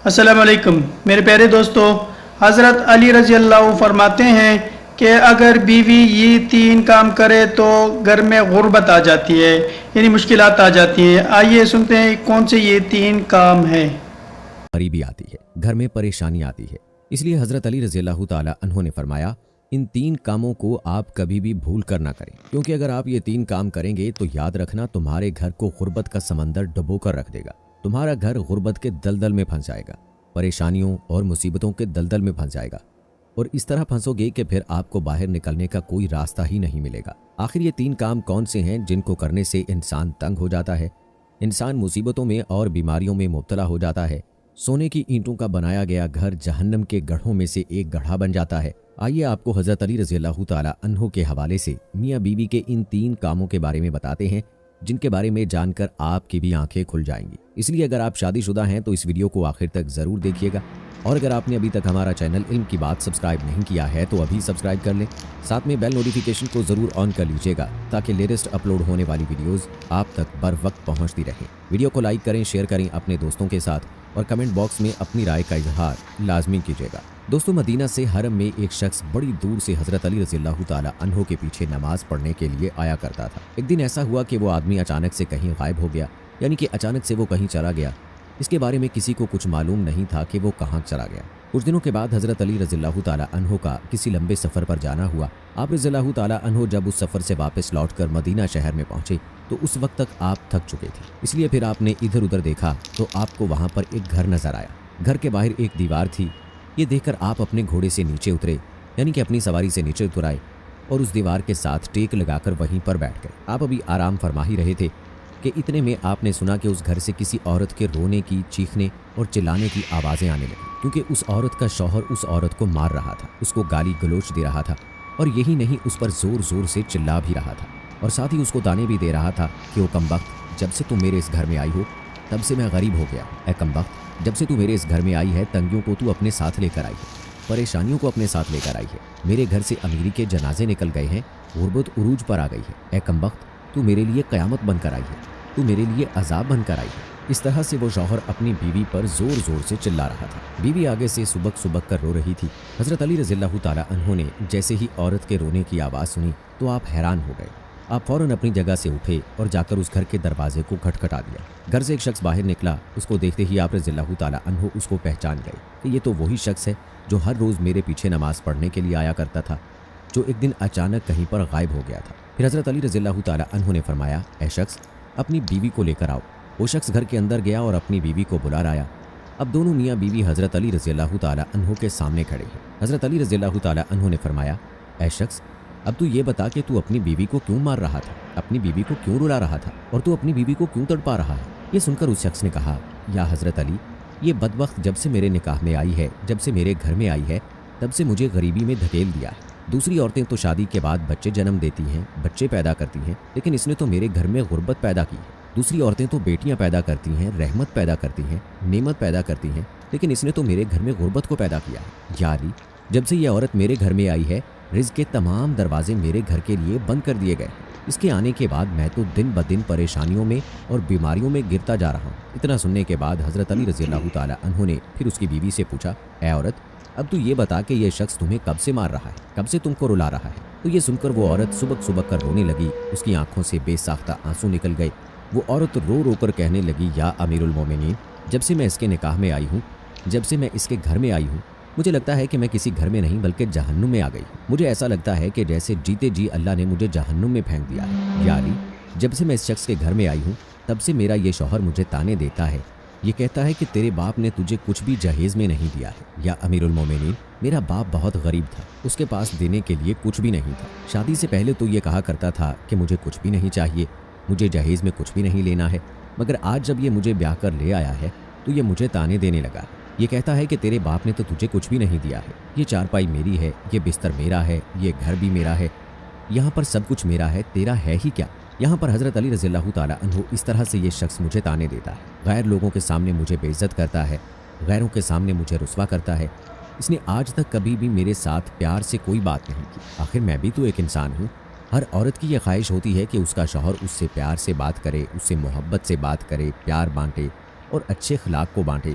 السلام علیکم میرے پیارے دوستو، حضرت علی رضی اللہ فرماتے ہیں کہ اگر بیوی یہ 3 کام کرے تو گھر میں غربت آ جاتی ہے، یعنی مشکلات آ جاتی ہیں۔ آئیے سنتے ہیں کون سے یہ 3 کام ہیں۔ غریبی آتی ہے، گھر میں پریشانی آتی ہے، اس لیے حضرت علی رضی اللہ تعالی عنہ نے فرمایا ان 3 کاموں کو آپ کبھی بھی بھول کر نہ کریں، کیونکہ اگر آپ یہ 3 کام کریں گے تو یاد رکھنا تمہارے گھر کو غربت کا سمندر ڈبو کر رکھ دے گا۔ تمہارا گھر غربت کے دلدل میں پھنس جائے گا، پریشانیوں اور مصیبتوں کے دلدل میں پھنس جائے گا، اور اس طرح پھنسو گے کہ پھر آپ کو باہر نکلنے کا کوئی راستہ ہی نہیں ملے گا۔ آخر یہ 3 کام کون سے ہیں جن کو کرنے سے انسان تنگ ہو جاتا ہے، انسان مصیبتوں میں اور بیماریوں میں مبتلا ہو جاتا ہے، سونے کی اینٹوں کا بنایا گیا گھر جہنم کے گڑھوں میں سے ایک گڑھا بن جاتا ہے؟ آئیے آپ کو حضرت علی رضی اللہ تعالی عنہ کے حوالے سے میاں بیوی کے ان 3 کاموں کے بارے میں بتاتے ہیں جن کے بارے میں جان کر آپ کی بھی آنکھیں کھل جائیں گی۔ اس لیے اگر آپ شادی شدہ ہیں تو اس ویڈیو کو آخر تک ضرور دیکھیے گا، اور اگر آپ نے ابھی تک ہمارا چینل علم کی بات سبسکرائب نہیں کیا ہے تو ابھی سبسکرائب کر لیں، ساتھ میں بیل نوٹیفیکیشن کو ضرور آن کر لیجیے گا تاکہ لیٹسٹ اپلوڈ ہونے والی ویڈیوز آپ تک بر وقت پہنچتی رہیں۔ ویڈیو کو لائک کریں، شیئر کریں اپنے دوستوں کے ساتھ، اور کمنٹ باکس میں اپنی رائے کا اظہار لازمی کیجیے گا۔ دوستو، مدینہ سے حرم میں ایک شخص بڑی دور سے حضرت علی رضی اللہ تعالی عنہ کے پیچھے نماز پڑھنے کے لیے آیا کرتا تھا۔ ایک دن ایسا ہوا کہ وہ آدمی اچانک سے کہیں غائب ہو گیا، یعنی کہ اچانک سے وہ کہیں چلا گیا۔ اس کے بارے میں کسی کو کچھ معلوم نہیں تھا کہ وہ کہاں چلا گیا۔ کچھ دنوں کے بعد حضرت علی رضی اللہ تعالی عنہ کا کسی لمبے سفر پر جانا ہوا۔ آپ رضی اللہ تعالی عنہ جب اس سفر سے واپس لوٹ کر مدینہ شہر میں پہنچے تو اس وقت تک آپ تھک چکے تھے، اس لیے پھر آپ نے ادھر ادھر دیکھا تو آپ کو وہاں پر ایک گھر نظر آیا۔ گھر کے باہر ایک دیوار تھی۔ یہ دیکھ کر آپ اپنے گھوڑے سے نیچے اترے، یعنی کہ اپنی سواری سے نیچے اتر آئے، اور اس دیوار کے ساتھ ٹیک لگا کر وہیں پر بیٹھ گئے۔ آپ ابھی آرام فرما ہی رہے تھے کہ اتنے میں آپ نے سنا کہ اس گھر سے کسی عورت کے رونے کی، چیخنے اور چلانے کی آوازیں آنے لگیں، کیونکہ اس عورت کا شوہر اس عورت کو مار رہا تھا، اس کو گالی گلوچ دے رہا تھا، اور یہی نہیں اس پر زور زور سے چلا بھی رہا تھا، اور ساتھ ہی اس کو تانے بھی دے رہا تھا کہ او کمبخت، جب سے تم میرے اس گھر میں آئی ہو تب سے میں غریب ہو گیا۔ اے کمبخت، جب سے تو میرے اس گھر میں آئی ہے تنگیوں کو تو اپنے ساتھ لے کر آئی ہے، پریشانیوں کو اپنے ساتھ لے کر آئی ہے، میرے گھر سے امیری کے جنازے نکل گئے ہیں، غربت عروج پر آ گئی ہے۔ اے کمبخت، تو میرے لیے قیامت بن کر آئی ہے، تو میرے لیے عذاب بن کر آئی ہے۔ اس طرح سے وہ شوہر اپنی بیوی پر زور زور سے چلا رہا تھا۔ بیوی آگے سے سبک سبک کر رو رہی تھی۔ حضرت علی رضی اللہ تعالی عنہ نے جیسے ہی عورت کے رونے کی آواز سنی تو آپ حیران ہو گئے۔ آپ فوراً اپنی جگہ سے اٹھے اور جا کر اس گھر کے دروازے کو کھٹکھٹا دیا۔ گھر سے ایک شخص باہر نکلا، اس کو دیکھتے ہی آپ رضی اللہ تعالی عنہ اس کو پہچان گئے کہ یہ تو وہی شخص ہے جو ہر روز میرے پیچھے نماز پڑھنے کے لیے آیا کرتا تھا، جو ایک دن اچانک کہیں پر غائب ہو گیا تھا۔ پھر حضرت علی رضی اللہ تعالی عنہ نے فرمایا، اے شخص، اپنی بیوی کو لے کر آؤ۔ وہ شخص گھر کے اندر گیا اور اپنی بیوی کو بلا لایا۔ اب دونوں میاں بیوی حضرت علی رضی اللہ تعالی عنہ کے سامنے کھڑے ہیں۔ حضرت علی رضی اللہ تعالی عنہ نے فرمایا، اے شخص، اب تو یہ بتا کہ تو اپنی بیوی کو کیوں مار رہا تھا، اپنی بیوی کو کیوں رلا رہا تھا، اور تو اپنی بیوی کو کیوں تڑپا رہا ہے؟ یہ سن کر اس شخص نے کہا، یا حضرت علی، یہ بدبخت جب سے میرے نکاح میں آئی ہے، جب سے میرے گھر میں آئی ہے، تب سے مجھے غریبی میں دھکیل دیا ہے۔ دوسری عورتیں تو شادی کے بعد بچے جنم دیتی ہیں، بچے پیدا کرتی ہیں، لیکن اس نے تو میرے گھر میں غربت پیدا کی ہے۔ دوسری عورتیں تو بیٹیاں پیدا کرتی ہیں، رحمت پیدا کرتی ہیں، نعمت پیدا کرتی ہیں، لیکن اس نے تو میرے گھر میں غربت کو پیدا کیا ہے۔ یا علی، جب سے یہ عورت میرے گھر میں آئی ہے، رزق کے تمام دروازے میرے گھر کے لیے بند کر دیے گئے ہیں۔ اس کے آنے کے بعد میں تو دن بدن پریشانیوں میں اور بیماریوں میں گرتا جا رہا ہوں۔ اتنا سننے کے بعد حضرت علی رضی اللہ تعالی عنہ نے پھر اس کی بیوی سے پوچھا، اے عورت، اب تو یہ بتا کہ یہ شخص تمہیں کب سے مار رہا ہے، کب سے تم کو رلا رہا ہے؟ تو یہ سن کر وہ عورت سبک سبک کر رونے لگی، اس کی آنکھوں سے بے ساختہ آنسو نکل گئے۔ وہ عورت رو رو کر کہنے لگی، یا امیر المومنین، جب سے میں اس کے نکاح میں آئی ہوں، جب سے میں اس کے گھر میں آئی ہوں، مجھے لگتا ہے کہ میں کسی گھر میں نہیں بلکہ جہنم میں آ گئی۔ مجھے ایسا لگتا ہے کہ جیسے جیتے جی اللہ نے مجھے جہنم میں پھینک دیا ہے۔ یا علی، جب سے میں اس شخص کے گھر میں آئی ہوں تب سے میرا یہ شوہر مجھے تانے دیتا ہے، یہ کہتا ہے کہ تیرے باپ نے تجھے کچھ بھی جہیز میں نہیں دیا ہے۔ یا امیر المومنین، میرا باپ بہت غریب تھا، اس کے پاس دینے کے لیے کچھ بھی نہیں تھا۔ شادی سے پہلے تو یہ کہا کرتا تھا کہ مجھے کچھ بھی نہیں چاہیے، مجھے جہیز میں کچھ بھی نہیں لینا ہے، مگر آج جب یہ مجھے بیاہ کر لے آیا ہے تو یہ مجھے تانے دینے لگا۔ یہ کہتا ہے کہ تیرے باپ نے تو تجھے کچھ بھی نہیں دیا ہے، یہ چارپائی میری ہے، یہ بستر میرا ہے، یہ گھر بھی میرا ہے، یہاں پر سب کچھ میرا ہے، تیرا ہے ہی کیا؟ یہاں پر حضرت علی رضی اللہ تعالی عنہ اس طرح سے یہ شخص مجھے تانے دیتا ہے، غیر لوگوں کے سامنے مجھے بے عزت کرتا ہے، غیروں کے سامنے مجھے رسوا کرتا ہے۔ اس نے آج تک کبھی بھی میرے ساتھ پیار سے کوئی بات نہیں کی۔ آخر میں بھی تو ایک انسان ہوں۔ ہر عورت کی یہ خواہش ہوتی ہے کہ اس کا شوہر اس سے پیار سے بات کرے، اس سے محبت سے بات کرے، پیار بانٹے اور اچھے اخلاق کو بانٹے،